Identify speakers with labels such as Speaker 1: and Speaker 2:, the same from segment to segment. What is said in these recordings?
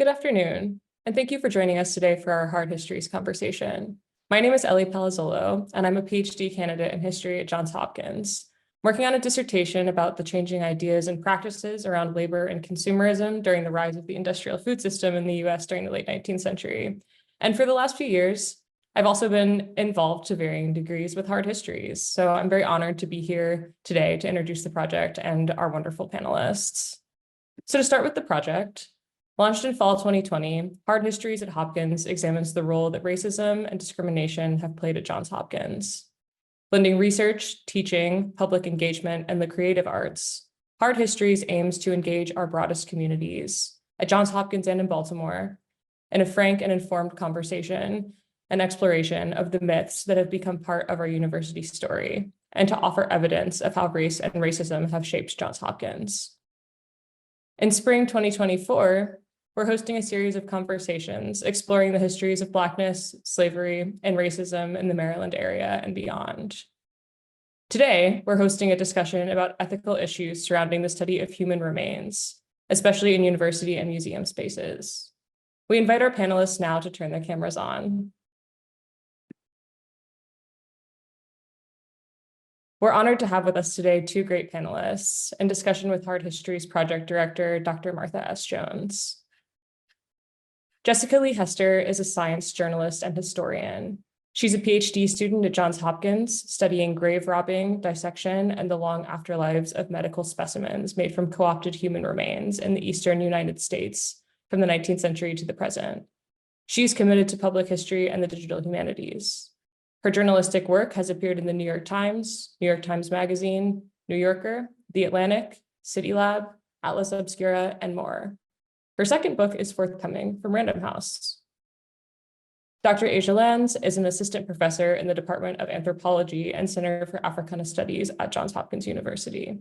Speaker 1: Good afternoon, and thank you for joining us today for our Hard Histories conversation. My name is Leigh, and I'm a PhD candidate in history at Johns Hopkins, working on a dissertation about the changing ideas and practices around labor and consumerism during the rise of the industrial food system in the US during the late 19th century. And for the last few years, I've also been involved to varying degrees with Hard Histories, so I'm very honored to be here today to introduce the project and our wonderful panelists. So to start with the project, launched in fall 2020, Hard Histories at Hopkins examines the role that racism and discrimination have played at Johns Hopkins. Blending research, teaching, public engagement, and the creative arts, Hard Histories aims to engage our broadest communities at Johns Hopkins and in Baltimore in a frank and informed conversation and exploration of the myths that have become part of our university story, and to offer evidence of how race and racism have shaped Johns Hopkins. In spring 2024, we're hosting a series of conversations exploring the histories of Blackness, slavery, and racism in the Maryland area and beyond. Today, we're hosting a discussion about ethical issues surrounding the study of human remains, especially in university and museum spaces. We invite our panelists now to turn their cameras on. We're honored to have with us today two great panelists in discussion with Hard Histories Project Director Dr. Martha S. Jones. Jessica Leigh Hester is a science journalist and historian. She's a PhD student at Johns Hopkins, studying grave robbing, dissection, and the long afterlives of medical specimens made from co-opted human remains in the eastern United States from the 19th century to the present. She's committed to public history and the digital humanities. Her journalistic work has appeared in the New York Times Magazine, New Yorker, The Atlantic, City Lab, Atlas Obscura, and more. Her second book is forthcoming from Random House. Dr. Asia Lanz is an assistant professor in the Department of Anthropology and Center for Africana Studies at Johns Hopkins University.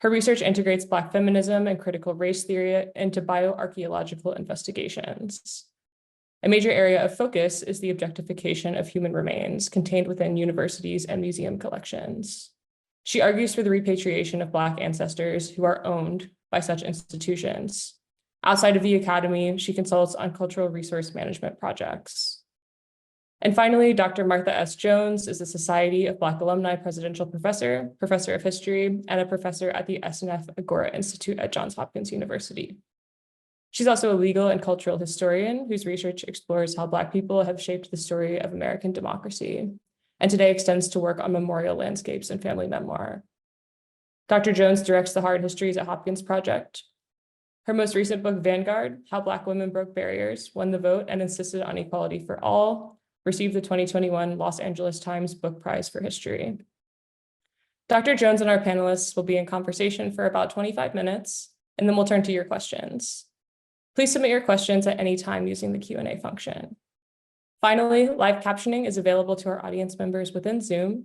Speaker 1: Her research integrates Black feminism and critical race theory into bioarcheological investigations. A major area of focus is the objectification of human remains contained within universities and museum collections. She argues for the repatriation of Black ancestors who are owned by such institutions. Outside of the academy, she consults on cultural resource management projects. And finally, Dr. Martha S. Jones is a Society of Black Alumni Presidential Professor, Professor of History, and a professor at the SNF Agora Institute at Johns Hopkins University. She's also a legal and cultural historian whose research explores how Black people have shaped the story of American democracy, and today extends to work on memorial landscapes and family memoir. Dr. Jones directs the Hard Histories at Hopkins Project. Her most recent book, Vanguard, How Black Women Broke Barriers, won the vote and insisted on equality for all, received the 2021 Los Angeles Times Book Prize for History. Dr. Jones and our panelists will be in conversation for about 25 minutes, and then we'll turn to your questions. Please submit your questions at any time using the Q&A function. Finally, live captioning is available to our audience members within Zoom.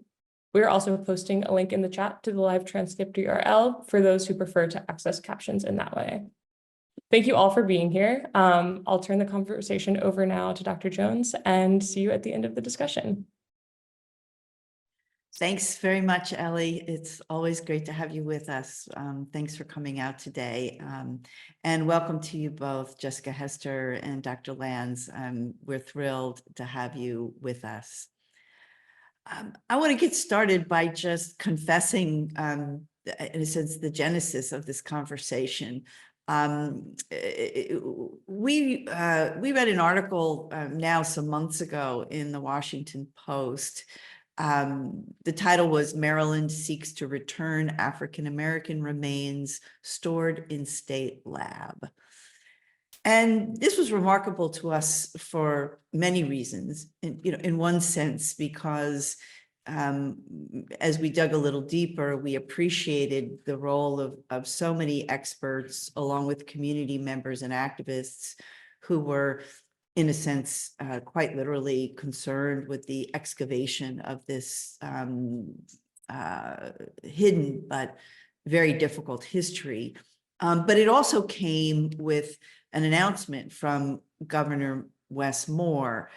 Speaker 1: We are also posting a link in the chat to the live transcript URL for those who prefer to access captions in that way. Thank you all for being here. I'll turn the conversation over now to Dr. Jones and see you at the end of the discussion.
Speaker 2: Thanks very much, Ellie. It's always great to have you with us. Thanks for coming out today. And welcome to you both, Jessica Hester and Dr. Lanz. We're thrilled to have you with us. I want to get started by just confessing, in a sense, the genesis of this conversation. We read an article now some months ago in the Washington Post. The title was "Maryland Seeks to Return African-American Remains Stored in State Lab." And this was remarkable to us for many reasons. In one sense, because as we dug a little deeper, we appreciated the role of so many experts, along with community members and activists who were, in a sense, quite literally concerned with the excavation of this hidden but very difficult history. But it also came with an announcement from Governor Wes Moore,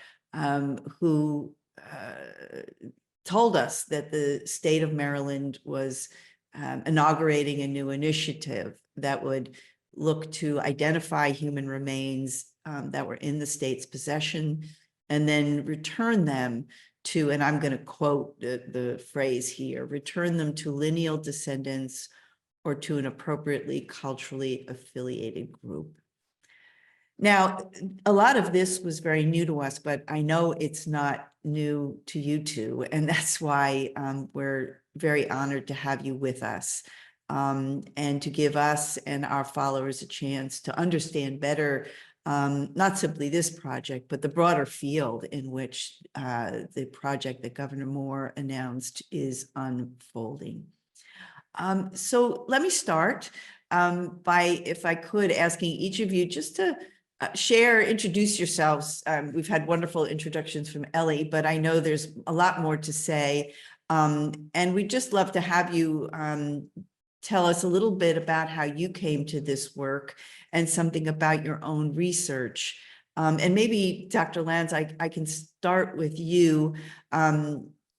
Speaker 2: who told us that the state of Maryland was inaugurating a new initiative that would look to identify human remains that were in the state's possession and then return them to, and I'm going to quote the phrase here, return them to lineal descendants or to an appropriately culturally affiliated group. Now, a lot of this was very new to us, but I know it's not new to you two, and that's why we're very honored to have you with us and to give us and our followers a chance to understand better not simply this project, but the broader field in which the project that Governor Moore announced is unfolding. So let me start by, if I could, asking each of you just to introduce yourselves. We've had wonderful introductions from Leigh, but I know there's a lot more to say. And we'd just love to have you tell us a little bit about how you came to this work and something about your own research. And maybe, Dr. Lanz, I can start with you.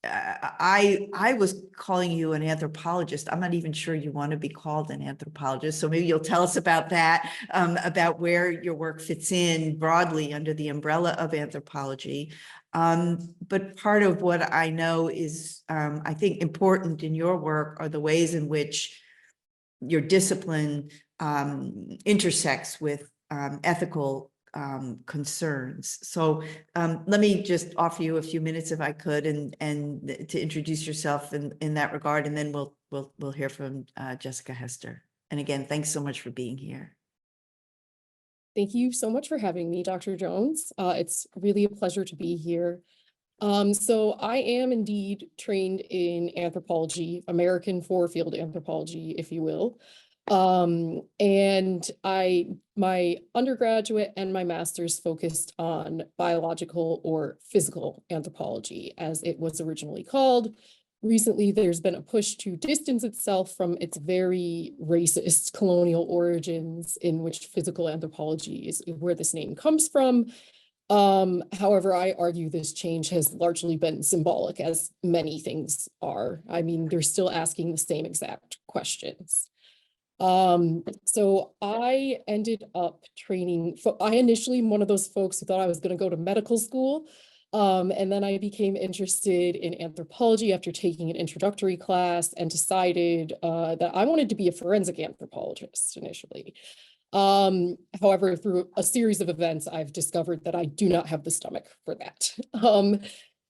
Speaker 2: I was calling you an anthropologist. I'm not even sure you want to be called an anthropologist. So maybe you'll tell us about that, about where your work fits in broadly under the umbrella of anthropology. But part of what I know is, I think, important in your work are the ways in which your discipline intersects with ethical concerns. So let me just offer you a few minutes, if I could, and to introduce yourself in that regard, and then we'll hear from Jessica Hester. And again, thanks so much for being here.
Speaker 3: Thank you so much for having me, Dr. Jones. It's really a pleasure to be here. So I am indeed trained in anthropology, American four-field anthropology, if you will. And my undergraduate and my master's focused on biological or physical anthropology, as it was originally called. Recently, there's been a push to distance itself from its very racist colonial origins, in which physical anthropology is where this name comes from. However, I argue this change has largely been symbolic, as many things are. I mean, they're still asking the same exact questions. So I ended up training, I initially am one of those folks who thought I was going to go to medical school. And then I became interested in anthropology after taking an introductory class and decided that I wanted to be a forensic anthropologist initially. However, through a series of events, I've discovered that I do not have the stomach for that.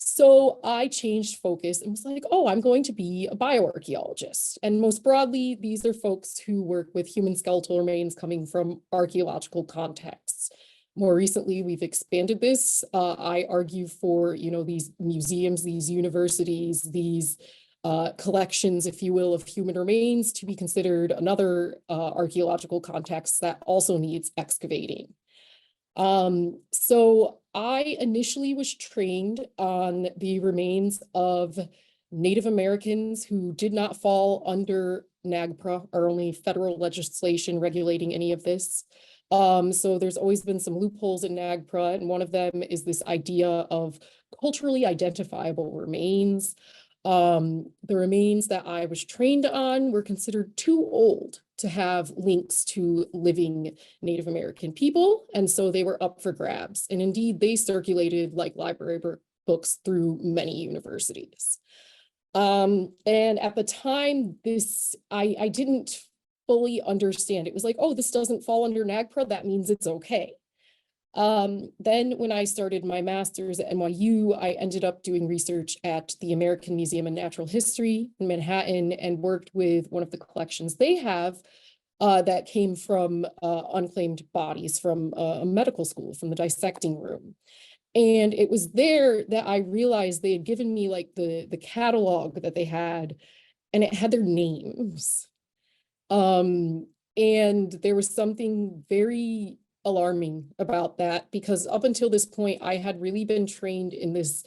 Speaker 3: So I changed focus and was like, oh, I'm going to be a bioarcheologist. And most broadly, these are folks who work with human skeletal remains coming from archaeological contexts. More recently, we've expanded this. I argue for, these museums, these universities, these collections, if you will, of human remains to be considered another archaeological context that also needs excavating. So I initially was trained on the remains of Native Americans who did not fall under NAGPRA or only federal legislation regulating any of this. So there's always been some loopholes in NAGPRA, and one of them is this idea of culturally identifiable remains. The remains that I was trained on were considered too old to have links to living Native American people, and so they were up for grabs. And indeed, they circulated like library books through many universities. And at the time, I didn't fully understand. It was like, oh, this doesn't fall under NAGPRA, that means it's okay. Then when I started my master's at NYU, I ended up doing research at the American Museum of Natural History in Manhattan and worked with one of the collections they have that came from unclaimed bodies from a medical school, from the dissecting room. And it was there that I realized they had given me like the catalog that they had, and it had their names. And there was something very alarming about that, because up until this point, I had really been trained in this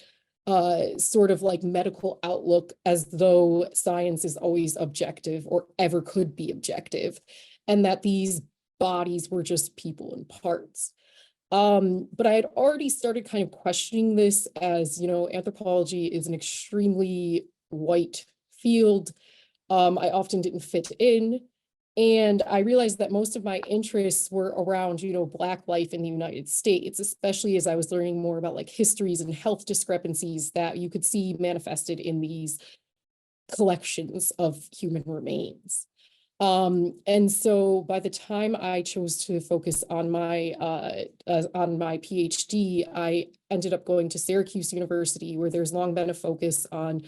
Speaker 3: sort of like medical outlook, as though science is always objective or ever could be objective, and that these bodies were just people and parts. But I had already started kind of questioning this, as, anthropology is an extremely white field. I often didn't fit in. And I realized that most of my interests were around, Black life in the United States, especially as I was learning more about like histories and health discrepancies that you could see manifested in these collections of human remains. And so by the time I chose to focus on my PhD, I ended up going to Syracuse University, where there's long been a focus on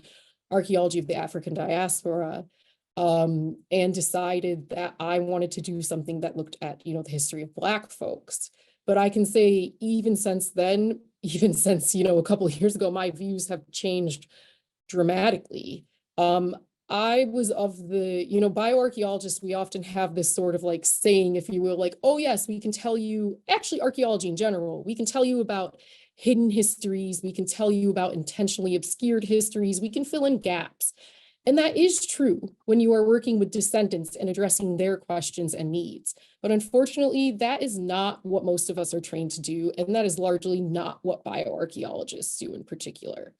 Speaker 3: archaeology of the African diaspora, and decided that I wanted to do something that looked at, the history of Black folks. But I can say even since then, even since, a couple of years ago, my views have changed dramatically. I was of the, bioarchaeologists, we often have this sort of like saying, if you will, like, oh yes, we can tell you, actually archaeology in general, we can tell you about hidden histories, we can tell you about intentionally obscured histories, we can fill in gaps. And that is true when you are working with descendants and addressing their questions and needs. But unfortunately, that is not what most of us are trained to do. And that is largely not what bioarchaeologists do in particular.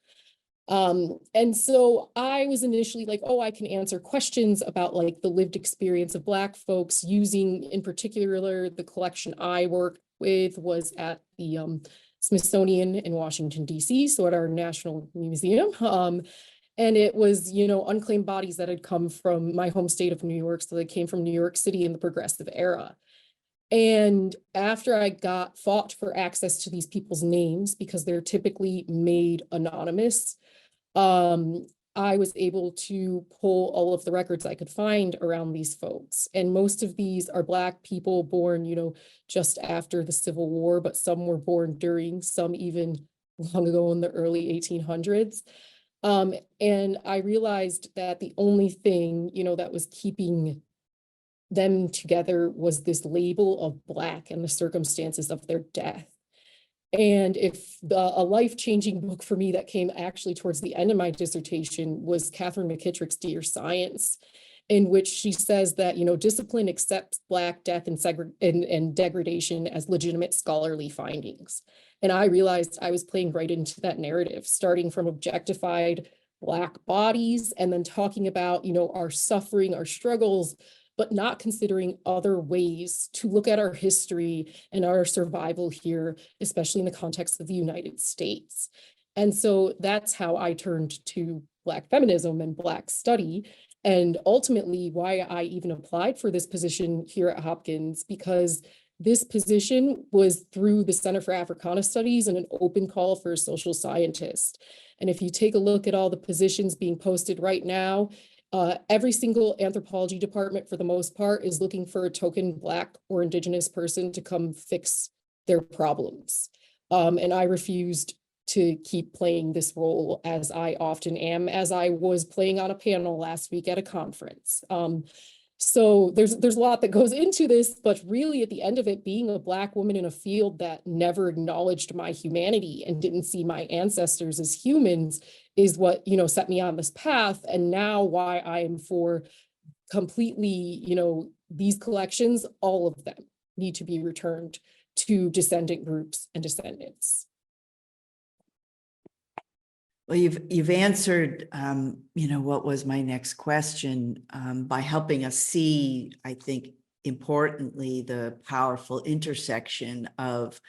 Speaker 3: And so I was initially like, oh, I can answer questions about like the lived experience of Black folks using, in particular, the collection I worked with was at the Smithsonian in Washington, D.C., so at our National Museum. And it was, unclaimed bodies that had come from my home state of New York. So they came from New York City in the Progressive Era. And after I fought for access to these people's names, because they're typically made anonymous, I was able to pull all of the records I could find around these folks. And most of these are Black people born, just after the Civil War, but some were born during, some even long ago in the early 1800s. And I realized that the only thing, that was keeping them together was this label of Black and the circumstances of their death. And if a life-changing book for me that came actually towards the end of my dissertation was Catherine McKittrick's Dear Science, in which she says that, discipline accepts Black death and degradation as legitimate scholarly findings. And I realized I was playing right into that narrative, starting from objectified Black bodies and then talking about, our suffering, our struggles, but not considering other ways to look at our history and our survival here, especially in the context of the United States. And so that's how I turned to Black feminism and Black study, and ultimately why I even applied for this position here at Hopkins, because this position was through the Center for Africana Studies and an open call for a social scientist. And if you take a look at all the positions being posted right now, every single anthropology department, for the most part, is looking for a token Black or Indigenous person to come fix their problems. And I refused to keep playing this role, as I often am, as I was playing on a panel last week at a conference. So there's a lot that goes into this, but really at the end of it, being a Black woman in a field that never acknowledged my humanity and didn't see my ancestors as humans is what, set me on this path. And now why I am for completely, these collections, all of them need to be returned to descendant groups and descendants.
Speaker 2: Well, you've answered, what was my next question by helping us see, I think, importantly, the powerful intersection of,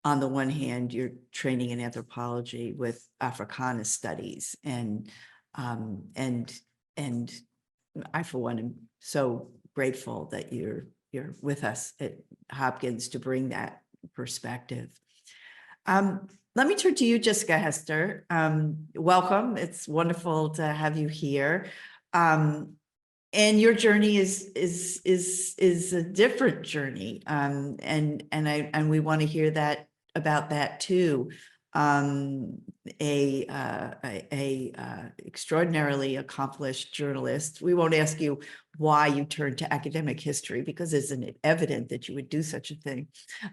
Speaker 2: on the one hand, your training in anthropology with Africana studies, and I, for one, am so grateful that you're with us at Hopkins to bring that perspective. Let me turn to you, Jessica Hester. Welcome. It's wonderful to have you here. And your journey is a different journey. And we want to hear about that too. Extraordinarily accomplished journalist. We won't ask you why you turned to academic history, because isn't it evident that you would do such a thing?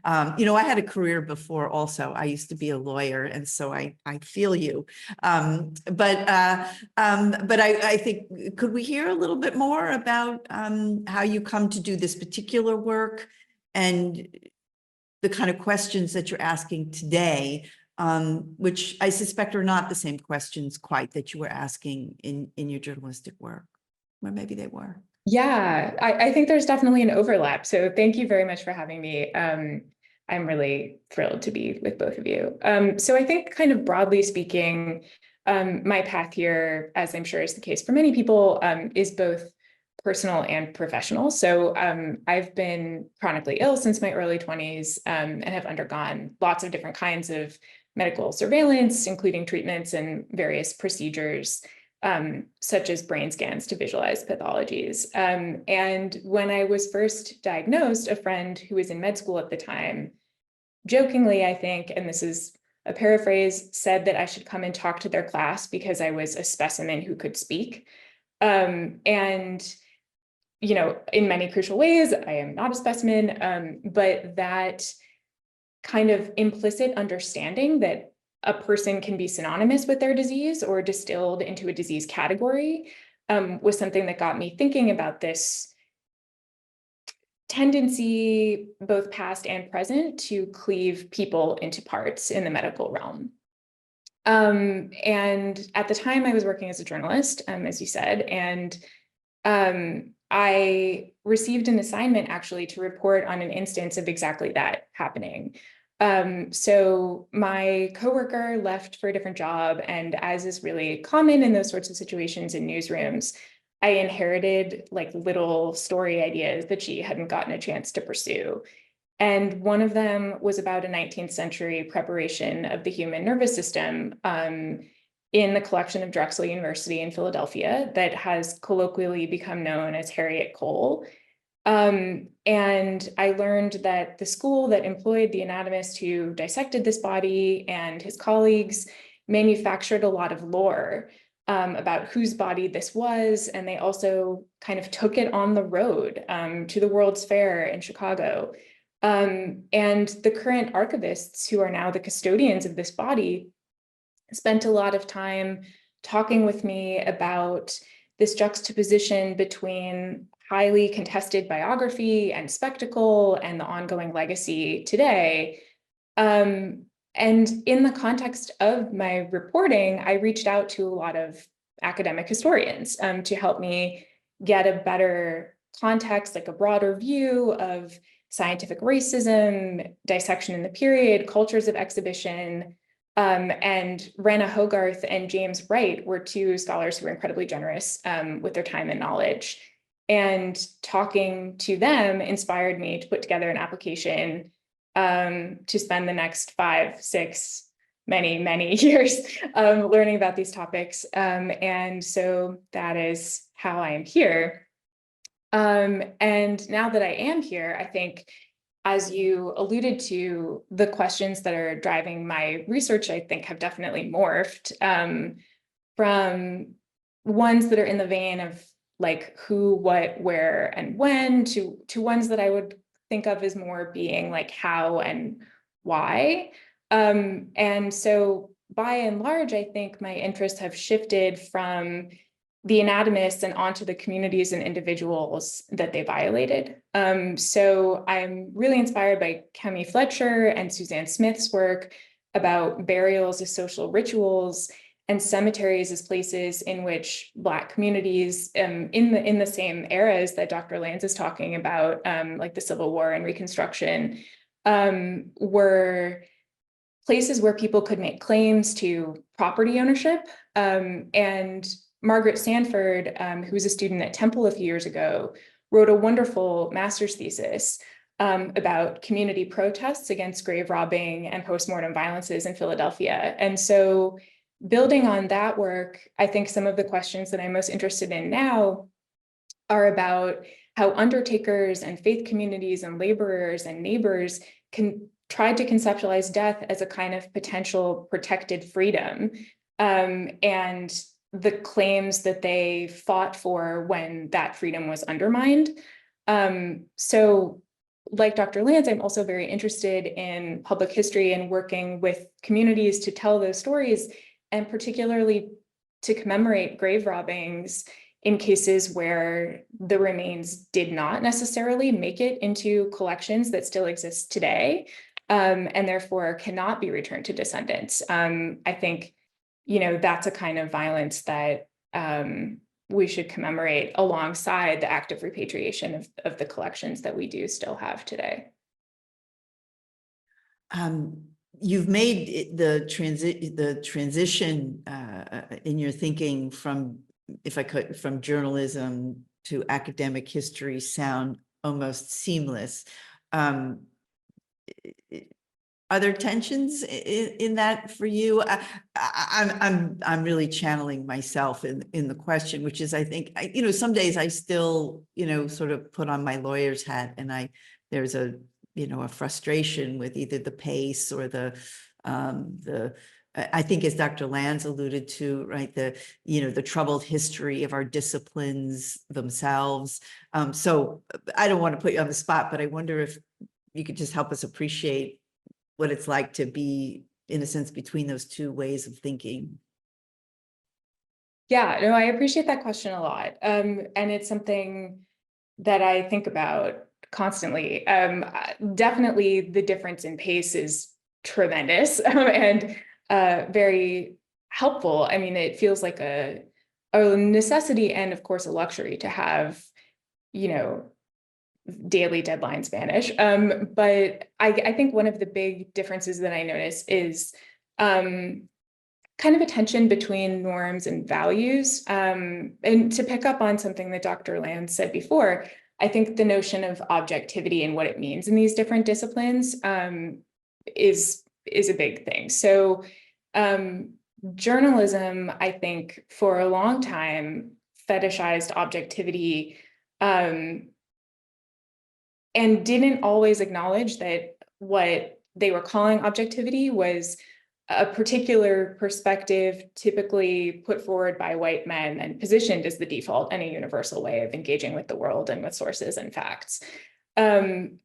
Speaker 2: I had a career before also. I used to be a lawyer, and so I feel you. But I think, could we hear a little bit more about how you come to do this particular work and the kind of questions that you're asking today, which I suspect are not the same questions quite that you were asking in your journalistic work, or maybe they were.
Speaker 1: Yeah, I think there's definitely an overlap. So thank you very much for having me. I'm really thrilled to be with both of you. So I think kind of broadly speaking, my path here, as I'm sure is the case for many people, is both personal and professional. So I've been chronically ill since my early 20s and have undergone lots of different kinds of medical surveillance, including treatments and various procedures, such as brain scans to visualize pathologies. And when I was first diagnosed, a friend who was in med school at the time, jokingly, I think, and this is a paraphrase, said that I should come and talk to their class because I was a specimen who could speak. And in many crucial ways, I am not a specimen, but that kind of implicit understanding that a person can be synonymous with their disease or distilled into a disease category was something that got me thinking about this tendency, both past and present, to cleave people into parts in the medical realm. And at the time I was working as a journalist, as you said, and I received an assignment actually to report on an instance of exactly that happening. So my coworker left for a different job, and as is really common in those sorts of situations in newsrooms, I inherited like little story ideas that she hadn't gotten a chance to pursue. And one of them was about a 19th century preparation of the human nervous system in the collection of Drexel University in Philadelphia that has colloquially become known as Harriet Cole. And I learned that the school that employed the anatomist who dissected this body and his colleagues manufactured a lot of lore about whose body this was. And they also kind of took it on the road to the World's Fair in Chicago. And the current archivists, who are now the custodians of this body, spent a lot of time talking with me about this juxtaposition between highly contested biography and spectacle and the ongoing legacy today. And in the context of my reporting, I reached out to a lot of academic historians to help me get a better context, like a broader view of scientific racism, dissection in the period, cultures of exhibition. And Rana Hogarth and James Wright were two scholars who were incredibly generous with their time and knowledge. And talking to them inspired me to put together an application to spend the next 5, 6, many years learning about these topics. And so that is how I am here. And now that I am here, I think, as you alluded to, the questions that are driving my research, I think, have definitely morphed from ones that are in the vein of like who, what, where, and when to ones that I would think of as more being like how and why. And so by and large, I think my interests have shifted from the anatomists and onto the communities and individuals that they violated. So I'm really inspired by Kemi Fletcher and Suzanne Smith's work about burials as social rituals and cemeteries as places in which Black communities in the same eras that Dr. Lanz is talking about, like the Civil War and Reconstruction, were places where people could make claims to property ownership. And Margaret Sanford, who was a student at Temple a few years ago, wrote a wonderful master's thesis about community protests against grave robbing and postmortem violences in Philadelphia. And so building on that work, I think some of the questions that I'm most interested in now are about how undertakers and faith communities and laborers and neighbors can try to conceptualize death as a kind of potential protected freedom, and the claims that they fought for when that freedom was undermined. So like Dr. Lanz, I'm also very interested in public history and working with communities to tell those stories, and particularly to commemorate grave robbings in cases where the remains did not necessarily make it into collections that still exist today, and therefore cannot be returned to descendants. I think, that's a kind of violence that
Speaker 4: we should commemorate alongside the active repatriation of the collections that we do still have today.
Speaker 2: You've made the transition in your thinking from, if I could, from journalism to academic history sound almost seamless. Are there tensions in that for you? I'm really channeling myself in the question, which is, I think, some days I still, sort of put on my lawyer's hat, and there's a frustration with either the pace or I think, as Dr. Lanz alluded to, right, the troubled history of our disciplines themselves. So I don't want to put you on the spot, but I wonder if you could just help us appreciate what it's like to be, in a sense, between those two ways of thinking.
Speaker 4: Yeah, no, I appreciate that question a lot. And it's something that I think about constantly. Definitely the difference in pace is tremendous and very helpful. I mean, it feels like a necessity and, of course, a luxury to have, daily deadlines vanish. But I think one of the big differences that I notice is kind of a tension between norms and values. And to pick up on something that Dr. Land said before, I think the notion of objectivity and what it means in these different disciplines is a big thing. So journalism, I think, for a long time fetishized objectivity and didn't always acknowledge that what they were calling objectivity was a particular perspective typically put forward by white men and positioned as the default and a universal way of engaging with the world and with sources and facts. And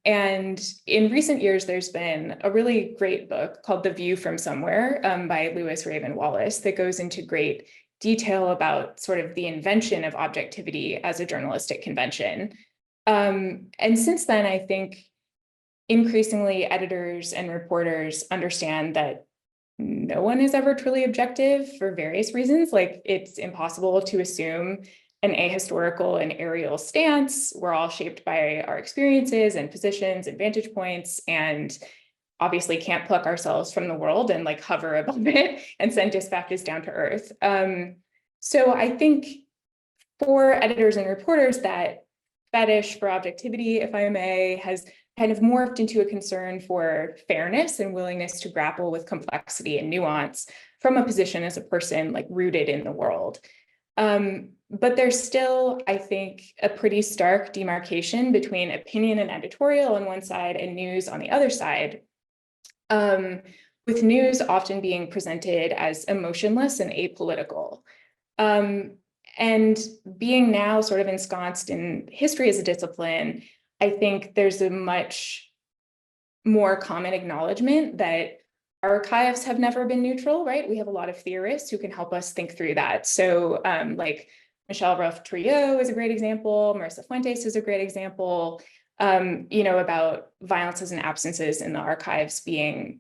Speaker 4: in recent years, there's been a really great book called The View from Somewhere by Lewis Raven Wallace that goes into great detail about sort of the invention of objectivity as a journalistic convention. And since then, I think increasingly editors and reporters understand that no one is ever truly objective for various reasons. Like, it's impossible to assume an ahistorical and aerial stance. We're all shaped by our experiences and positions and vantage points, and obviously can't pluck ourselves from the world and like hover above it and send dispatches down to earth. So I think for editors and reporters, that fetish for objectivity, if I may, has kind of morphed into a concern for fairness and willingness to grapple with complexity and nuance from a position as a person like rooted in the world. But there's still, I think, a pretty stark demarcation between opinion and editorial on one side and news on the other side, with news often being presented as emotionless and apolitical. And being now sort of ensconced in history as a discipline, I think there's a much more common acknowledgement that archives have never been neutral, right? We have a lot of theorists who can help us think through that. So like Michelle Ruff-Trio is a great example. Marissa Fuentes is a great example, about violences and absences in the archives being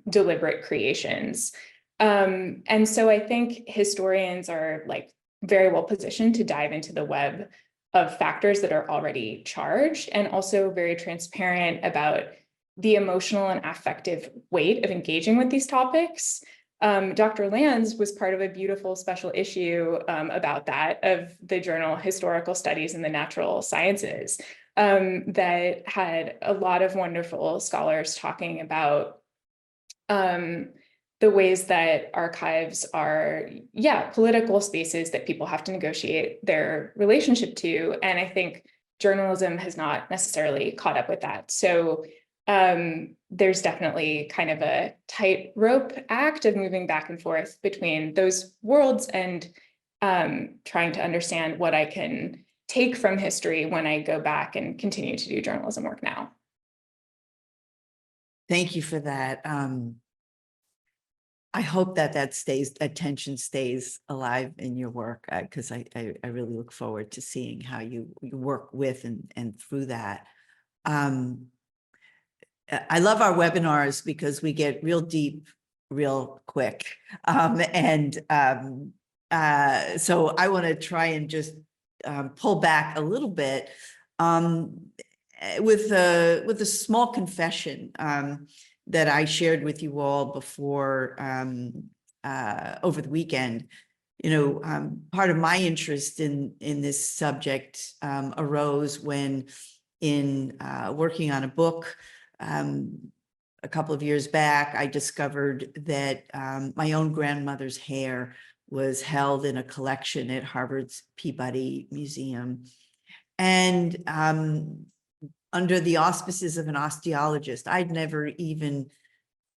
Speaker 4: deliberate creations. And so I think historians are like very well positioned to dive into the web of factors that are already charged, and also very transparent about the emotional and affective weight of engaging with these topics. Dr. Lanz was part of a beautiful special issue about that of the journal Historical Studies in the Natural Sciences that had a lot of wonderful scholars talking about the ways that archives are, political spaces that people have to negotiate their relationship to. And I think journalism has not necessarily caught up with that. So there's definitely kind of a tightrope act of moving back and forth between those worlds and trying to understand what I can take from history when I go back and continue to do journalism work now.
Speaker 2: Thank you for that. I hope that tension stays alive in your work, because I really look forward to seeing how you work with and through that. I love our webinars because we get real deep, real quick. And So I want to try and just pull back a little bit with a small confession that I shared with you all before over the weekend. You know, part of my interest in this subject arose when, in working on a book a couple of years back, I discovered that my own grandmother's hair was held in a collection at Harvard's Peabody Museum. And under the auspices of an osteologist, I'd never even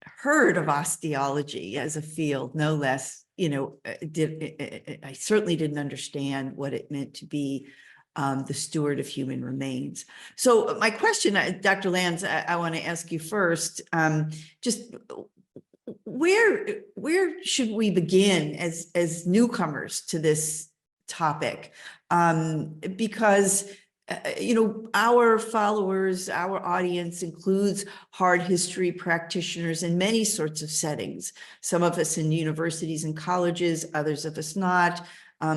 Speaker 2: heard of osteology as a field, no less, you know, I certainly didn't understand what it meant to be the steward of human remains. So my question, Dr. Lanz, I want to ask you first, just where should we begin as newcomers to this topic? Because you know, our followers, our audience includes hard history practitioners in many sorts of settings. Some of us in universities and colleges, others of us not,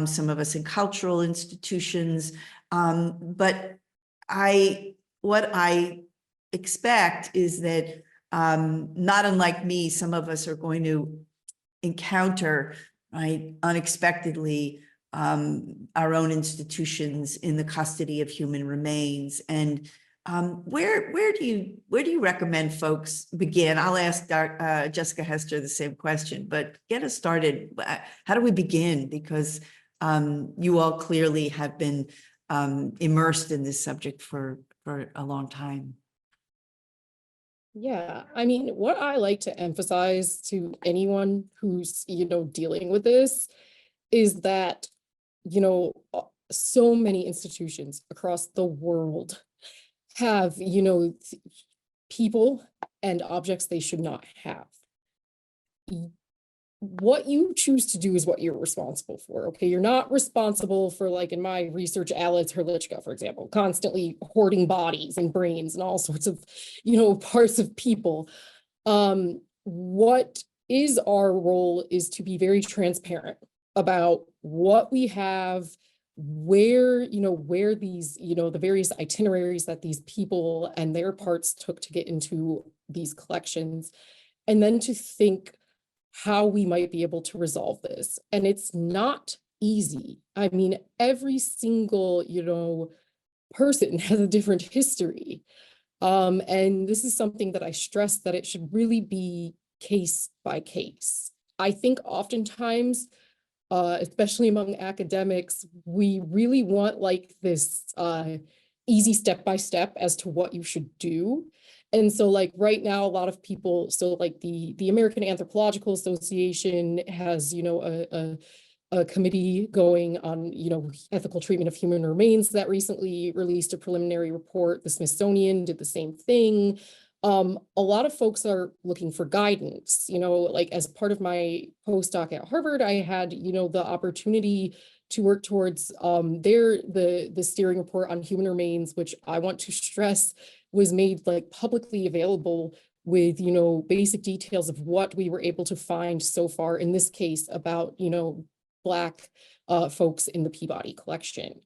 Speaker 2: some of us in cultural institutions. But what I expect is that not unlike me, some of us are going to encounter, right, unexpectedly, our own institutions in the custody of human remains. And where do you recommend folks begin? I'll ask Jessica Hester the same question, but get us started. How do we begin? Because you all clearly have been immersed in this subject for a long time.
Speaker 3: Yeah, I mean, what I like to emphasize to anyone who's, you know, dealing with this is that, you know, so many institutions across the world have, you know, people and objects they should not have. What you choose to do is what you're responsible for. Okay, you're not responsible for, like in my research, Alex Herlichka, for example, constantly hoarding bodies and brains and all sorts of, you know, parts of people. What is our role is to be very transparent about what we have, where, you know, where these, you know, the various itineraries that these people and their parts took to get into these collections, and then to think how we might be able to resolve this. And it's not easy. I mean, every single, you know, person has a different history. And this is something that I stress that it should really be case by case. I think oftentimes, especially among academics, we really want like this easy step-by-step as to what you should do. And so like right now, a lot of people, so like the American Anthropological Association has, you know, a committee going on, you know, ethical treatment of human remains that recently released a preliminary report. The Smithsonian did the same thing. A lot of folks are looking for guidance, you know, like as part of my postdoc at Harvard, I had, you know, the opportunity to work towards the steering report on human remains, which I want to stress was made like publicly available with, you know, basic details of what we were able to find so far in this case about, you know, Black folks in the Peabody collection.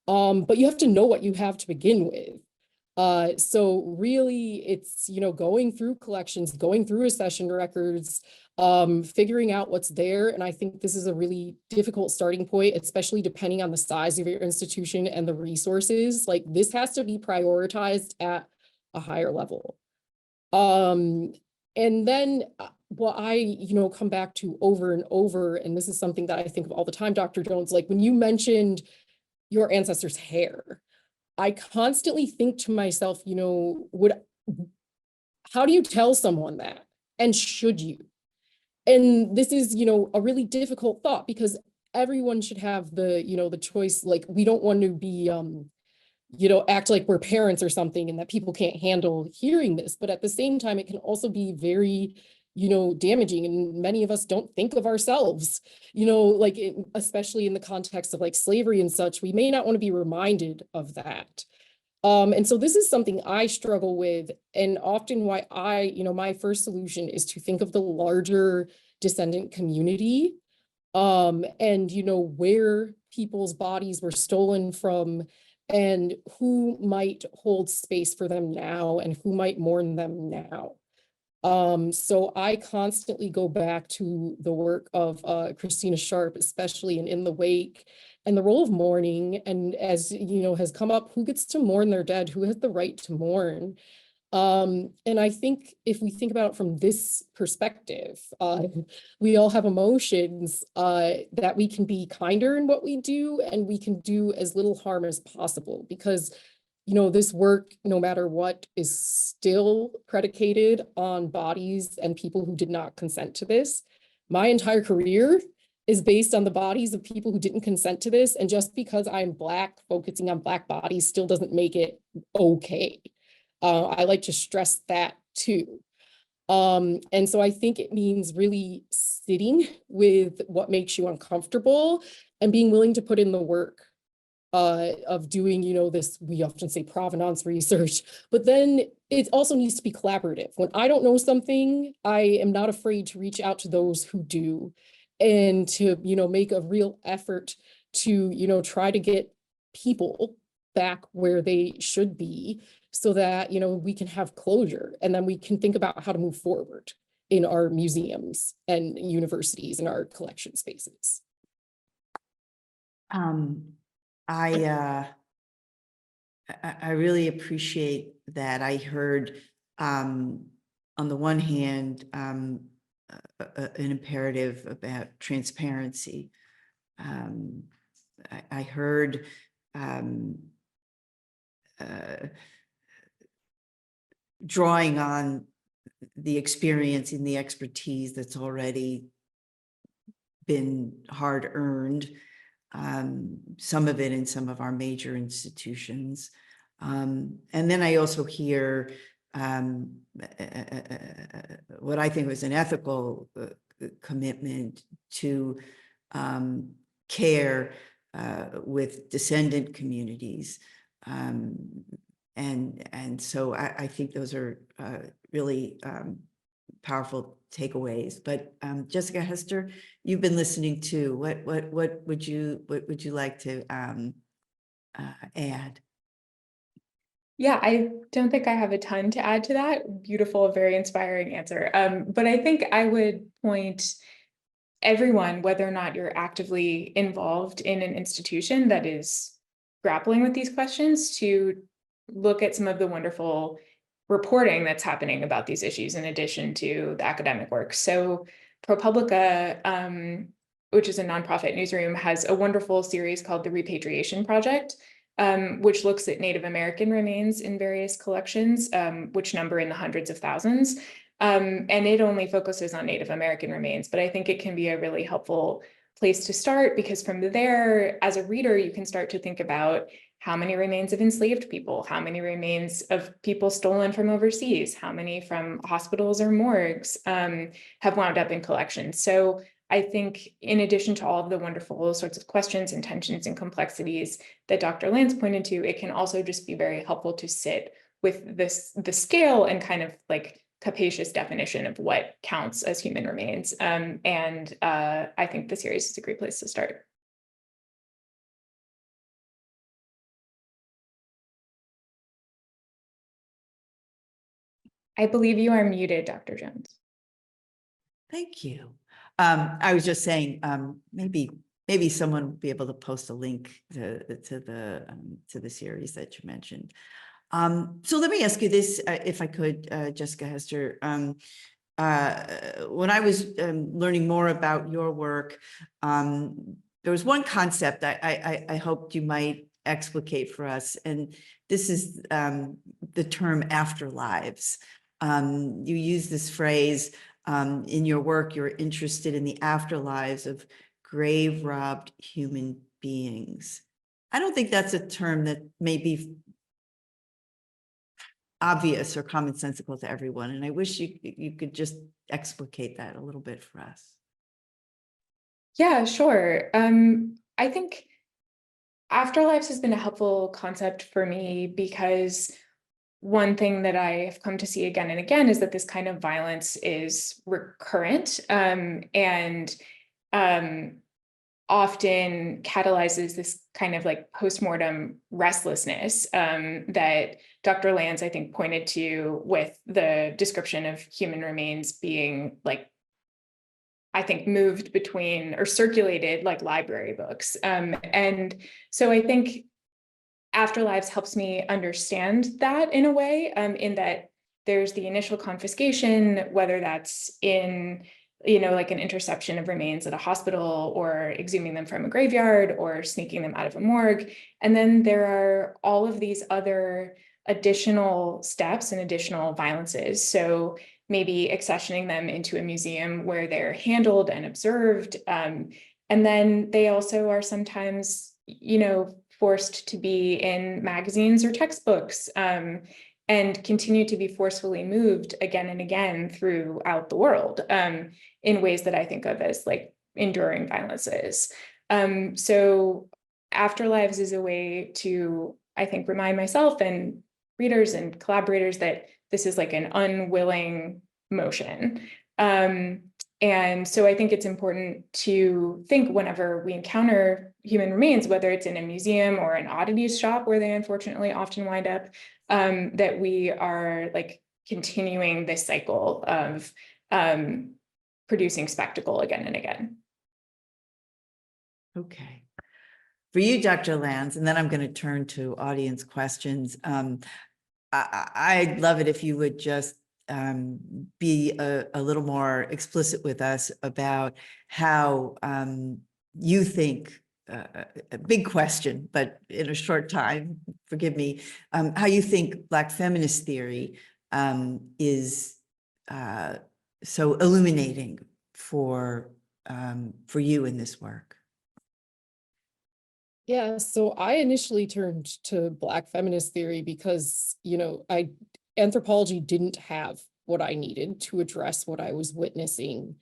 Speaker 3: But you have to know what you have to begin with. So really it's, you know, going through collections, going through accession records, figuring out what's there. And I think this is a really difficult starting point, especially depending on the size of your institution and the resources. Like this has to be prioritized at a higher level. And then what I, you know, come back to over and over, and this is something that I think of all the time, Dr. Jones, like when you mentioned your ancestors' hair, I constantly think to myself, you know, how do you tell someone that? And should you? And this is, you know, a really difficult thought because everyone should have the, you know, the choice. Like we don't want to be, you know, act like we're parents or something and that people can't handle hearing this. But at the same time, it can also be very, you know, damaging. And many of us don't think of ourselves, you know, like especially in the context of like slavery and such, we may not want to be reminded of that. And so this is something I struggle with, and often why I, you know, my first solution is to think of the larger descendant community and, you know, where people's bodies were stolen from and who might hold space for them now and who might mourn them now. So I constantly go back to the work of Christina Sharp, especially in the wake, and the role of mourning. And as you know, has come up, who gets to mourn their dead? Who has the right to mourn? And I think if we think about it from this perspective, we all have emotions that we can be kinder in what we do, and we can do as little harm as possible, because you know, this work, no matter what, is still predicated on bodies and people who did not consent to this. My entire career is based on the bodies of people who didn't consent to this. And just because I'm Black, focusing on Black bodies still doesn't make it okay. I like to stress that too. And so I think it means really sitting with what makes you uncomfortable and being willing to put in the work of doing, you know, this, we often say provenance research, but then it also needs to be collaborative. When I don't know something, I am not afraid to reach out to those who do, and to, you know, make a real effort to, you know, try to get people back where they should be, so that, you know, we can have closure, and then we can think about how to move forward in our museums and universities and our collection spaces.
Speaker 2: I really appreciate that. I heard, on the one hand, an imperative about transparency. I heard drawing on the experience and the expertise that's already been hard earned. Some of it in some of our major institutions. And then I also hear what I think was an ethical commitment to care with descendant communities. And so I think those are really powerful takeaways. But Jessica, Hester, you've been listening too. What would you like to add?
Speaker 4: Yeah, I don't think I have a ton to add to that. Beautiful, very inspiring answer. But I think I would point everyone, whether or not you're actively involved in an institution that is grappling with these questions, to look at some of the wonderful reporting that's happening about these issues in addition to the academic work. So ProPublica, which is a nonprofit newsroom, has a wonderful series called The Repatriation Project, which looks at Native American remains in various collections, which number in the hundreds of thousands. And it only focuses on Native American remains, but I think it can be a really helpful place to start, because from there, as a reader, you can start to think about how many remains of enslaved people, how many remains of people stolen from overseas, how many from hospitals or morgues have wound up in collections. So I think in addition to all of the wonderful sorts of questions and tensions and complexities that Dr. Lance pointed to, it can also just be very helpful to sit with the scale and kind of like capacious definition of what counts as human remains. I think the series is a great place to start. I believe you are muted, Dr. Jones.
Speaker 2: Thank you. I was just saying, maybe someone will be able to post a link to the series that you mentioned. So let me ask you this, if I could, Jessica, Hester. When I was learning more about your work, there was one concept I hoped you might explicate for us, and this is the term afterlives. You use this phrase in your work. You're interested in the afterlives of grave-robbed human beings. I don't think that's a term that may be obvious or commonsensical to everyone, and I wish you could just explicate that a little bit for us.
Speaker 4: Yeah, sure. I think afterlives has been a helpful concept for me, because one thing that I have come to see again and again is that this kind of violence is recurrent. And often catalyzes this kind of like postmortem restlessness that Dr. Lanz, I think, pointed to with the description of human remains being like, I think, moved between or circulated like library books. And so I think Afterlives helps me understand that in a way, in that there's the initial confiscation, whether that's in, like an interception of remains at a hospital or exhuming them from a graveyard or sneaking them out of a morgue. And then there are all of these other additional steps and additional violences. So maybe accessioning them into a museum where they're handled and observed. And then they also are sometimes, forced to be in magazines or textbooks, and continue to be forcefully moved again and again throughout the world, in ways that I think of as like enduring violences. So Afterlives is a way to, I think, remind myself and readers and collaborators that this is like an unwilling motion. And so I think it's important to think whenever we encounter human remains, whether it's in a museum or an oddities shop where they unfortunately often wind up, that we are like continuing this cycle of producing spectacle again and again.
Speaker 2: Okay. For you, Dr. Lanz, and then I'm going to turn to audience questions. I'd love it if you would just be a little more explicit with us about how you think, a big question, but in a short time, forgive me, how you think Black feminist theory is so illuminating for you in this work.
Speaker 3: Yeah, so I initially turned to Black feminist theory because, anthropology didn't have what I needed to address what I was witnessing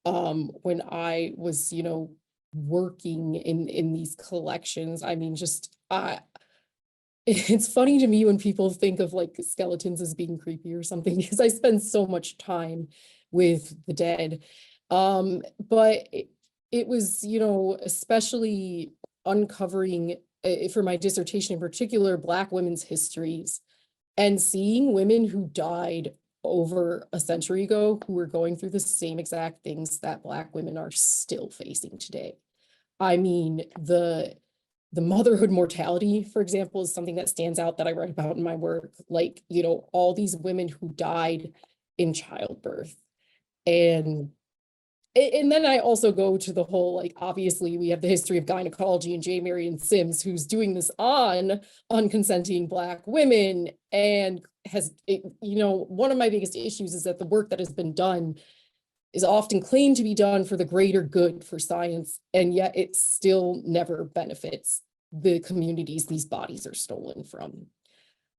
Speaker 3: when I was, working in these collections. I mean, it's funny to me when people think of like skeletons as being creepy or something, because I spend so much time with the dead. But it was, especially uncovering for my dissertation in particular, Black women's histories and seeing women who died over a century ago who were going through the same exact things that Black women are still facing today. I mean, the motherhood mortality, for example, is something that stands out that I write about in my work. Like, all these women who died in childbirth. And then I also go to the whole, like, obviously we have the history of gynecology and J. Marion Sims, who's doing this on unconsenting Black women. And one of my biggest issues is that the work that has been done is often claimed to be done for the greater good for science, and yet it still never benefits the communities these bodies are stolen from.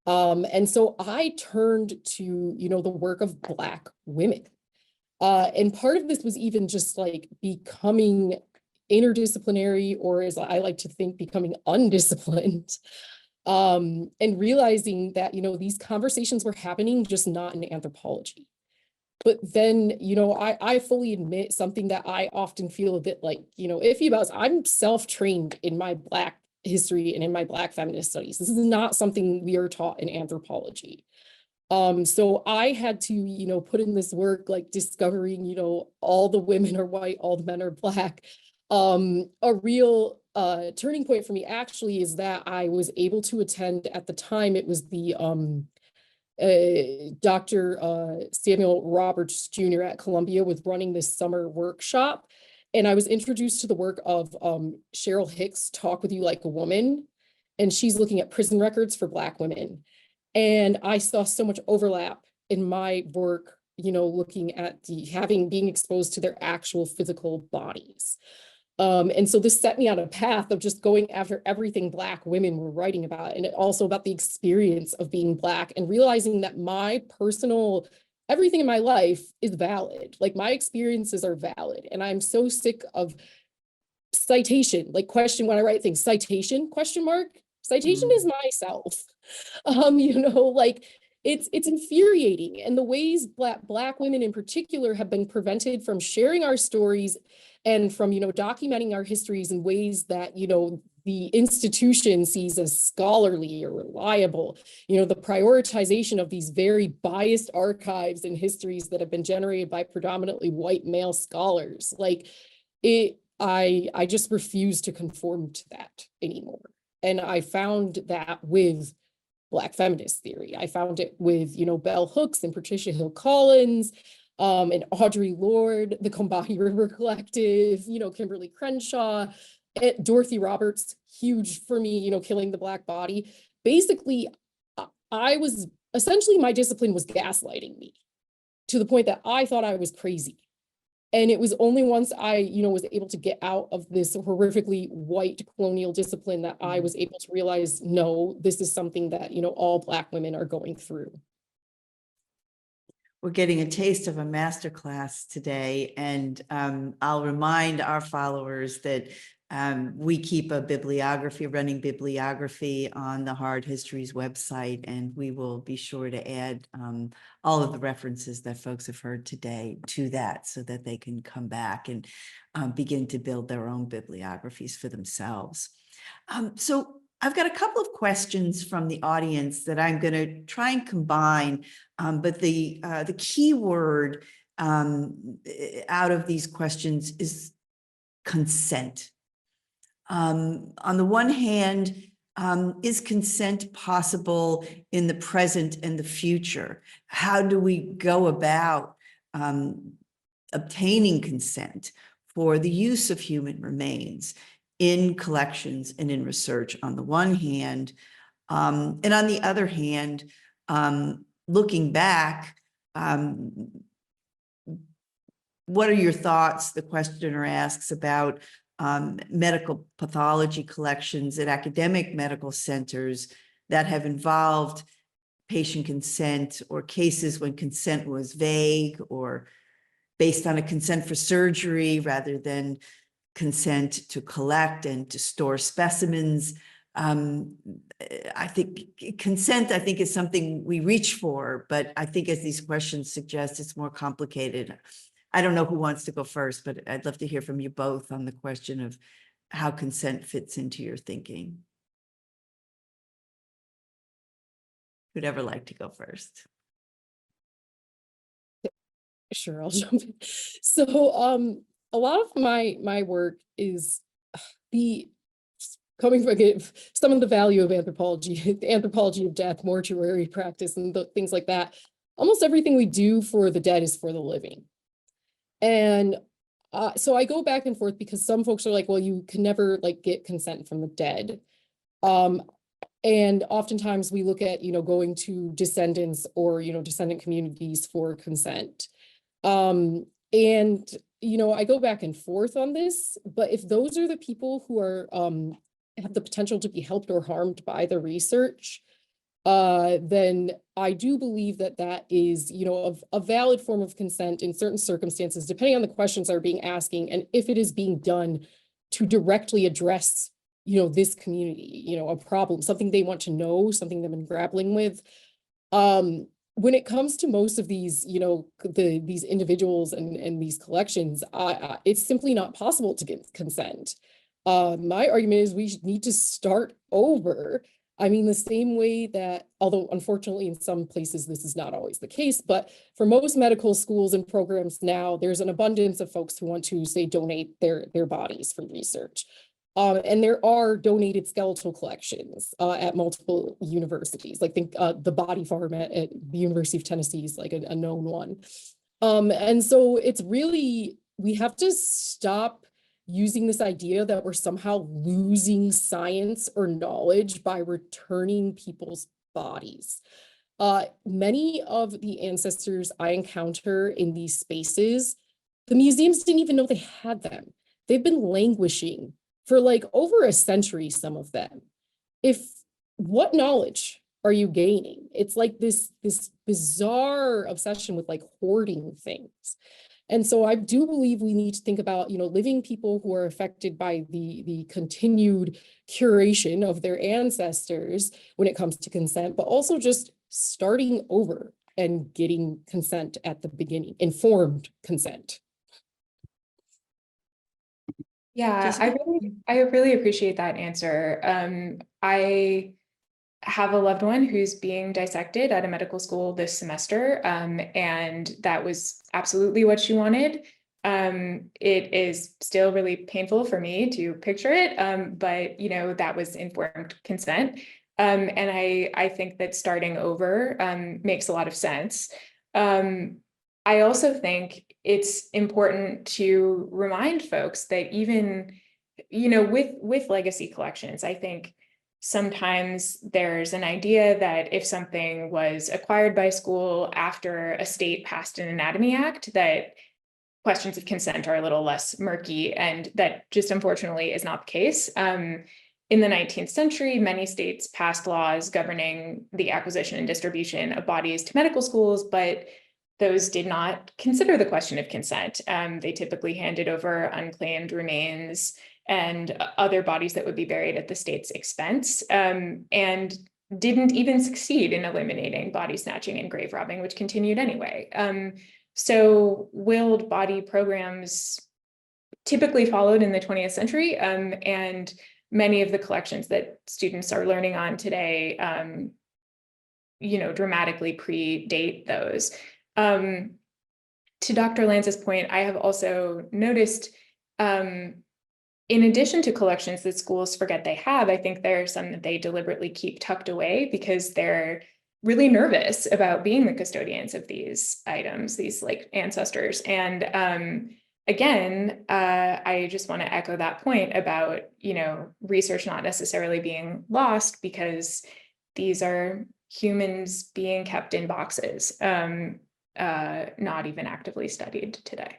Speaker 3: And so I turned to, the work of Black women. And part of this was even just like becoming interdisciplinary, or as I like to think, becoming undisciplined, and realizing that, these conversations were happening, just not in anthropology. But then, I fully admit something that I often feel a bit like, iffy about. I'm self-trained in my Black history and in my Black feminist studies. This is not something we are taught in anthropology. So I had to, put in this work, like discovering, all the women are white, all the men are Black. A real turning point for me actually is that I was able to attend, at the time, it was the Dr. Samuel Roberts Jr. at Columbia was running this summer workshop. And I was introduced to the work of Cheryl Hicks' Talk With You Like a Woman. And she's looking at prison records for Black women. And I saw so much overlap in my work, looking at being exposed to their actual physical bodies. And so this set me on a path of just going after everything Black women were writing about, and also about the experience of being Black, and realizing that my personal, everything in my life is valid. Like, my experiences are valid. And I'm so sick of citation, like, question when I write things, citation, question mark, citation is myself. Like, it's infuriating. And the ways Black women in particular have been prevented from sharing our stories and from, documenting our histories in ways that, the institution sees as scholarly or reliable, the prioritization of these very biased archives and histories that have been generated by predominantly white male scholars. Like I just refuse to conform to that anymore. And I found that with Black feminist theory. I found it with, Bell Hooks and Patricia Hill Collins, and Audre Lorde, the Combahee River Collective, Kimberly Crenshaw, Dorothy Roberts, huge for me, Killing the Black Body. Basically, essentially my discipline was gaslighting me to the point that I thought I was crazy. And it was only once I, was able to get out of this horrifically white colonial discipline that I was able to realize, no, this is something that, all Black women are going through.
Speaker 2: We're getting a taste of a masterclass today, and I'll remind our followers that we keep a running bibliography on the Hard Histories website, and we will be sure to add all of the references that folks have heard today to that so that they can come back and begin to build their own bibliographies for themselves. So I've got a couple of questions from the audience that I'm going to try and combine, but the key word out of these questions is consent. On the one hand, is consent possible in the present and the future? How do we go about obtaining consent for the use of human remains in collections and in research on the one hand, and on the other hand, looking back, what are your thoughts, the questioner asks, about medical pathology collections at academic medical centers that have involved patient consent, or cases when consent was vague or based on a consent for surgery rather than consent to collect and to store specimens. I think consent, is something we reach for, but I think as these questions suggest, it's more complicated. I don't know who wants to go first, but I'd love to hear from you both on the question of how consent fits into your thinking. Who'd ever like to go first?
Speaker 3: Sure, I'll jump in. So a lot of my work is coming from some of the value of anthropology, the anthropology of death, mortuary practice, and things like that. Almost everything we do for the dead is for the living. And so I go back and forth because some folks are like, well, you can never get consent from the dead. And oftentimes we look at, going to descendants or, descendant communities for consent. And, I go back and forth on this, but if those are the people who are, have the potential to be helped or harmed by the research, then I do believe that is, a valid form of consent in certain circumstances, depending on the questions that are being asking, and if it is being done to directly address, this community, a problem, something they want to know, something they've been grappling with. When it comes to most of these, these individuals and these collections, it's simply not possible to get consent. My argument is we need to start over. I mean, the same way that, although unfortunately in some places this is not always the case, but for most medical schools and programs now, there's an abundance of folks who want to, say, donate their bodies for research. And there are donated skeletal collections at multiple universities. Like the Body Farm at the University of Tennessee is like a known one. And so it's really, we have to stop using this idea that we're somehow losing science or knowledge by returning people's bodies. Many of the ancestors I encounter in these spaces, the museums didn't even know they had them. They've been languishing for over a century, some of them. What knowledge are you gaining? It's like this bizarre obsession with hoarding things. And so I do believe we need to think about, living people who are affected by the continued curation of their ancestors when it comes to consent, but also just starting over and getting consent at the beginning, informed consent.
Speaker 4: Yeah,
Speaker 2: Jessica?
Speaker 4: I really appreciate that answer. I have a loved one who's being dissected at a medical school this semester, and that was absolutely what she wanted. It is still really painful for me to picture it, but you know, that was informed consent. And I think that starting over makes a lot of sense. I also think it's important to remind folks that even, you know, with legacy collections, I think sometimes there's an idea that if something was acquired by a school after a state passed an anatomy act, that questions of consent are a little less murky, and that just unfortunately is not the case. In the 19th century, many states passed laws governing the acquisition and distribution of bodies to medical schools, but those did not consider the question of consent. They typically handed over unclaimed remains and other bodies that would be buried at the state's expense, and didn't even succeed in eliminating body snatching and grave robbing, which continued anyway. So willed body programs typically followed in the 20th century, and many of the collections that students are learning on today, you know, dramatically predate those. To Dr. Lanz's point, I have also noticed, in addition to collections that schools forget they have, I think there are some that they deliberately keep tucked away because they're really nervous about being the custodians of these items, these like ancestors. And again, I just want to echo that point about, you know, research not necessarily being lost because these are humans being kept in boxes, not even actively studied today.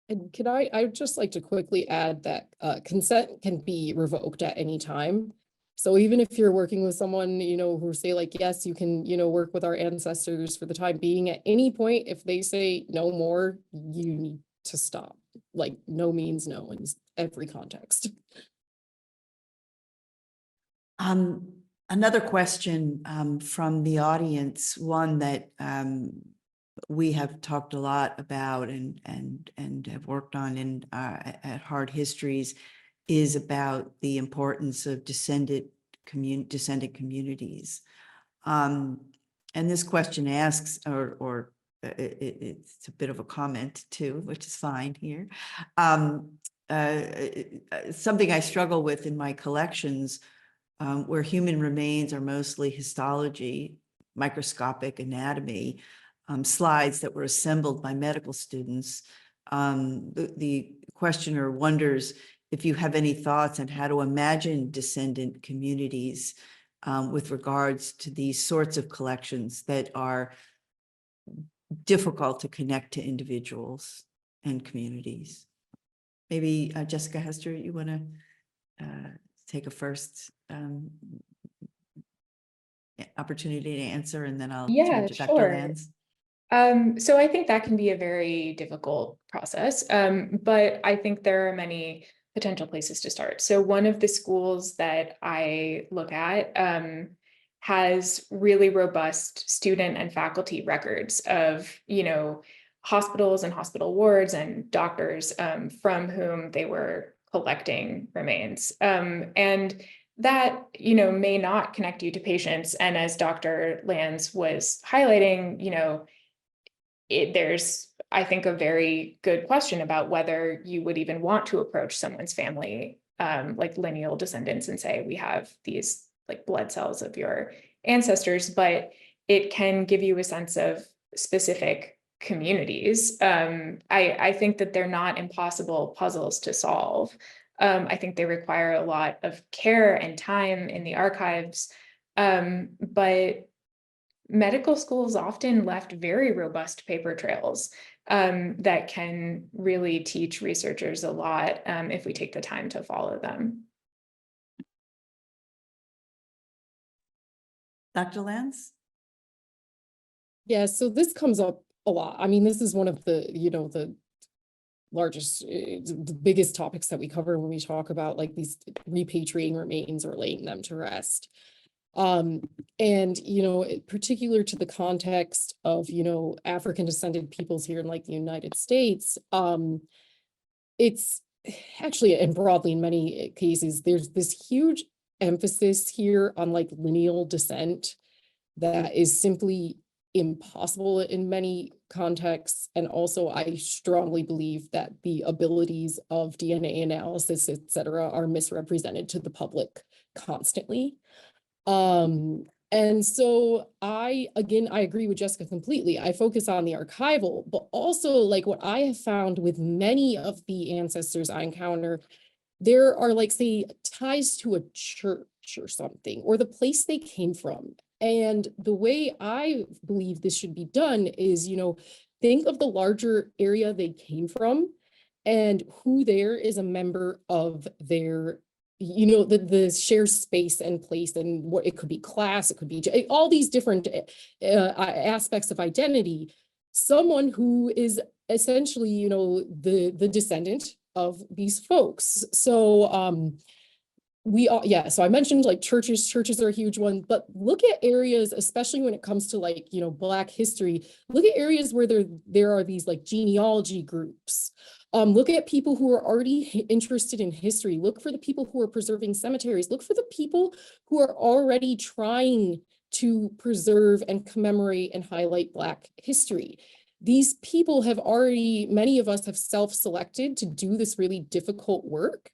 Speaker 3: And can I'd just like to quickly add that consent can be revoked at any time. So even if you're working with someone, you know, who say like, yes, you can, you know, work with our ancestors for the time being, at any point, if they say no more, you need to stop. Like no means no in every context.
Speaker 2: Another question from the audience, one that we have talked a lot about and have worked on in at Hard Histories, is about the importance of descendant communities. And this question asks, or it's a bit of a comment too, which is fine here. Something I struggle with in my collections, where human remains are mostly histology, microscopic anatomy, slides that were assembled by medical students. The questioner wonders if you have any thoughts on how to imagine descendant communities with regards to these sorts of collections that are difficult to connect to individuals and communities. Maybe Jessica, Hester, you want to take a first opportunity to answer, and then I'll turn to Dr.
Speaker 4: Sure.
Speaker 2: Lanz.
Speaker 4: So I think that can be a very difficult process, but I think there are many potential places to start. So one of the schools that I look at has really robust student and faculty records of, you know, hospitals and hospital wards and doctors from whom they were collecting remains. And that, you know, may not connect you to patients. And as Dr. Lanz was highlighting, you know, there's, I think, a very good question about whether you would even want to approach someone's family, like lineal descendants, and say, we have these like blood cells of your ancestors, but it can give you a sense of specific communities. I think that they're not impossible puzzles to solve. I think they require a lot of care and time in the archives, but medical schools often left very robust paper trails that can really teach researchers a lot if we take the time to follow them.
Speaker 2: Dr. Lanz?
Speaker 3: Yeah, so this comes up a lot. I mean, this is one of the, you know, the largest, the biggest topics that we cover when we talk about like these repatriating remains or laying them to rest. And, particular to the context of, African descended peoples here in like the United States, it's actually, and broadly in many cases, there's this huge emphasis here on like lineal descent that is simply impossible in many contexts. And also, I strongly believe that the abilities of DNA analysis, et cetera, are misrepresented to the public constantly. And so I agree with Jessica completely. I focus on the archival, but also like what I have found with many of the ancestors I encounter, there are like, say, ties to a church or something, or the place they came from. And the way I believe this should be done is, think of the larger area they came from and who there is a member of their the shared space and place, and what it could be class, it could be all these different aspects of identity. Someone who is essentially, the descendant of these folks. So so I mentioned like churches are a huge one, but look at areas, especially when it comes to like, Black history, look at areas where there are these like genealogy groups. Look at people who are already interested in history. Look for the people who are preserving cemeteries. Look for the people who are already trying to preserve and commemorate and highlight Black history. These people have already, many of us have self-selected to do this really difficult work.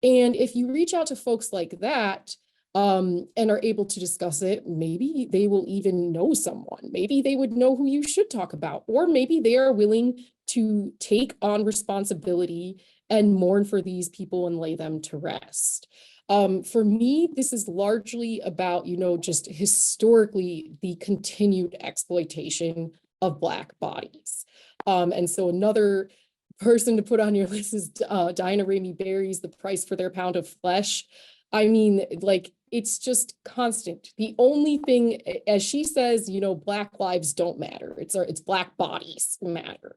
Speaker 3: And if you reach out to folks like that, and are able to discuss it, maybe they will even know someone. Maybe they would know who you should talk about, or maybe they are willing to take on responsibility and mourn for these people and lay them to rest. For me, this is largely about, just historically the continued exploitation of Black bodies. And so another person to put on your list is Diana Ramey Berry's The Price for Their Pound of Flesh. I mean, like, it's just constant. The only thing, as she says, Black lives don't matter. It's Black bodies matter.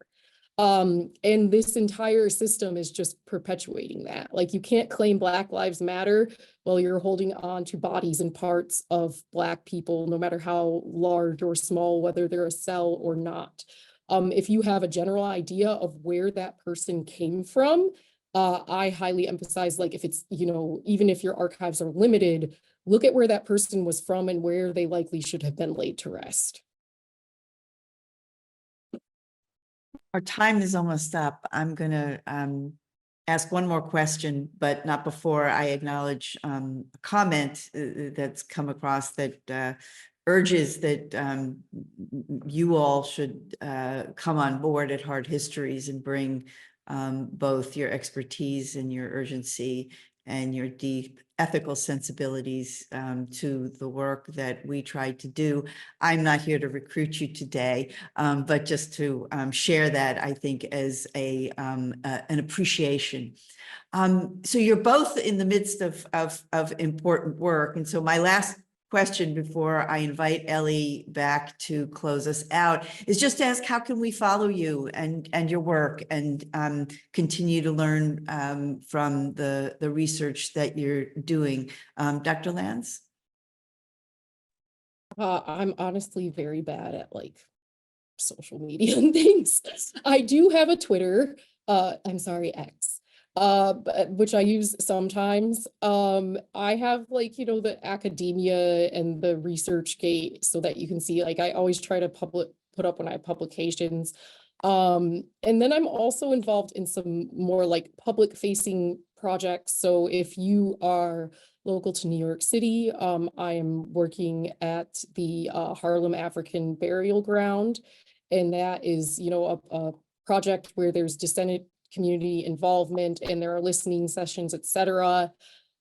Speaker 3: And this entire system is just perpetuating that. Like, you can't claim Black lives matter while you're holding on to bodies and parts of Black people, no matter how large or small, whether they're a cell or not. If you have a general idea of where that person came from, I highly emphasize, like, if it's, even if your archives are limited, look at where that person was from and where they likely should have been laid to rest.
Speaker 2: Our time is almost up. I'm going to ask one more question, but not before I acknowledge a comment that's come across that urges that you all should come on board at Hard Histories and bring both your expertise and your urgency and your deep ethical sensibilities to the work that we try to do. I'm not here to recruit you today, but just to share that, I think, as an appreciation. So you're both in the midst of important work. And so my last question before I invite Ellie back to close us out is just to ask, how can we follow you and your work and continue to learn from the research that you're doing? Dr. Lance?
Speaker 3: I'm honestly very bad at like social media and things. I do have a Twitter, X. Which I use sometimes. I have like, the academia and the ResearchGate so that you can see, like, I always try to put up when I have publications. And then I'm also involved in some more like public facing projects. So if you are local to New York City, I am working at the Harlem African Burial Ground. And that is, a project where there's descendant community involvement and there are listening sessions, etc.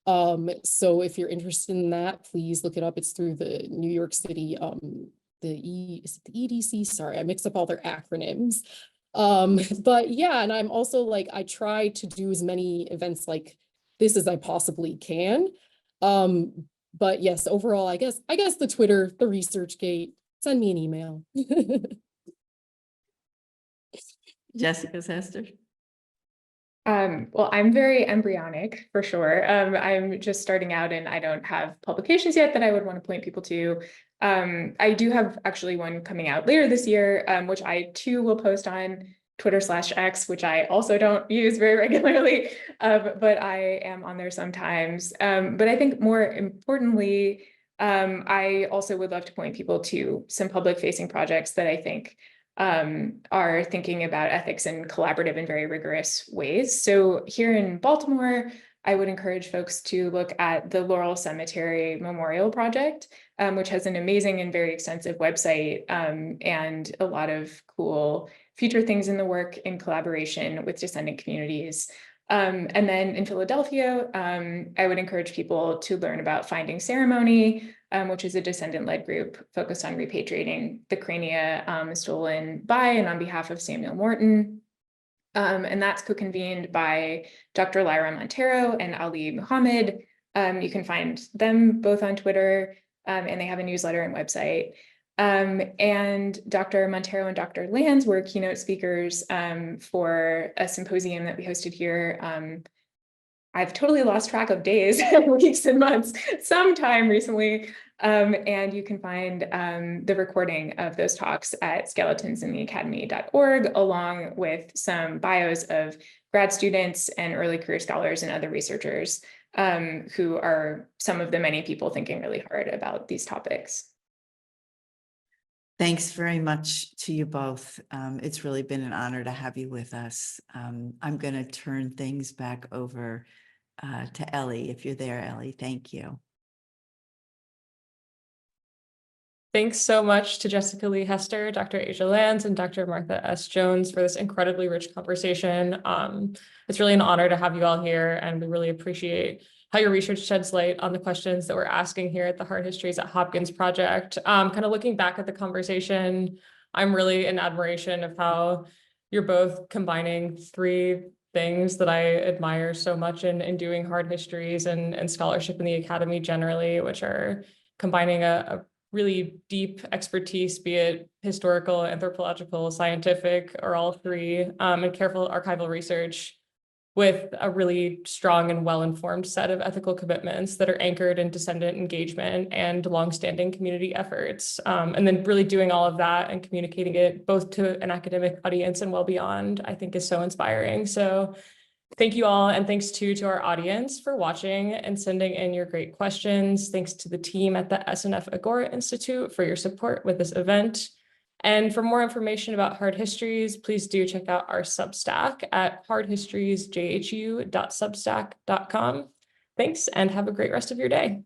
Speaker 3: So if you're interested in that, please look it up. It's through the New York City, is it the EDC? Sorry, I mix up all their acronyms. But yeah, and I'm also like, I try to do as many events like this as I possibly can. But yes, overall, I guess the Twitter, the ResearchGate, send me an email.
Speaker 2: Jessica's Hester?
Speaker 4: Well, I'm very embryonic for sure. I'm just starting out and I don't have publications yet that I would want to point people to. I do have actually one coming out later this year, which I too will post on Twitter/X, which I also don't use very regularly, but I am on there sometimes. But I think more importantly, I also would love to point people to some public facing projects that I think are thinking about ethics in collaborative and very rigorous ways. So here in Baltimore, I would encourage folks to look at the Laurel Cemetery Memorial Project, which has an amazing and very extensive website and a lot of cool future things in the work in collaboration with descendant communities. And then in Philadelphia, I would encourage people to learn about Finding Ceremony, which is a descendant-led group focused on repatriating the crania stolen by and on behalf of Samuel Morton. And that's co-convened by Dr. Lyra Montero and Ali Muhammad. You can find them both on Twitter, and they have a newsletter and website. And Dr. Montero and Dr. Lands were keynote speakers for a symposium that we hosted here. I've totally lost track of days, weeks and months, sometime recently. And you can find the recording of those talks at skeletonsIntheacademy.org, along with some bios of grad students and early career scholars and other researchers who are some of the many people thinking really hard about these topics.
Speaker 2: Thanks very much to you both. It's really been an honor to have you with us. I'm going to turn things back over to Ellie, if you're there, Ellie. Thank you.
Speaker 1: Thanks so much to Jessica Leigh Hester, Dr. Asia Lands, and Dr. Martha S. Jones for this incredibly rich conversation. It's really an honor to have you all here, and we really appreciate how your research sheds light on the questions that we're asking here at the Hard Histories at Hopkins Project. Kind of looking back at the conversation, I'm really in admiration of how you're both combining three things that I admire so much in doing hard histories and scholarship in the academy generally, which are combining a really deep expertise, be it historical, anthropological, scientific, or all three, and careful archival research with a really strong and well-informed set of ethical commitments that are anchored in descendant engagement and longstanding community efforts. And then really doing all of that and communicating it both to an academic audience and well beyond, I think is so inspiring. So thank you all, and thanks too to our audience for watching and sending in your great questions. Thanks to the team at the SNF Agora Institute for your support with this event. And for more information about Hard Histories, please do check out our Substack at hardhistoriesjhu.substack.com. Thanks, and have a great rest of your day.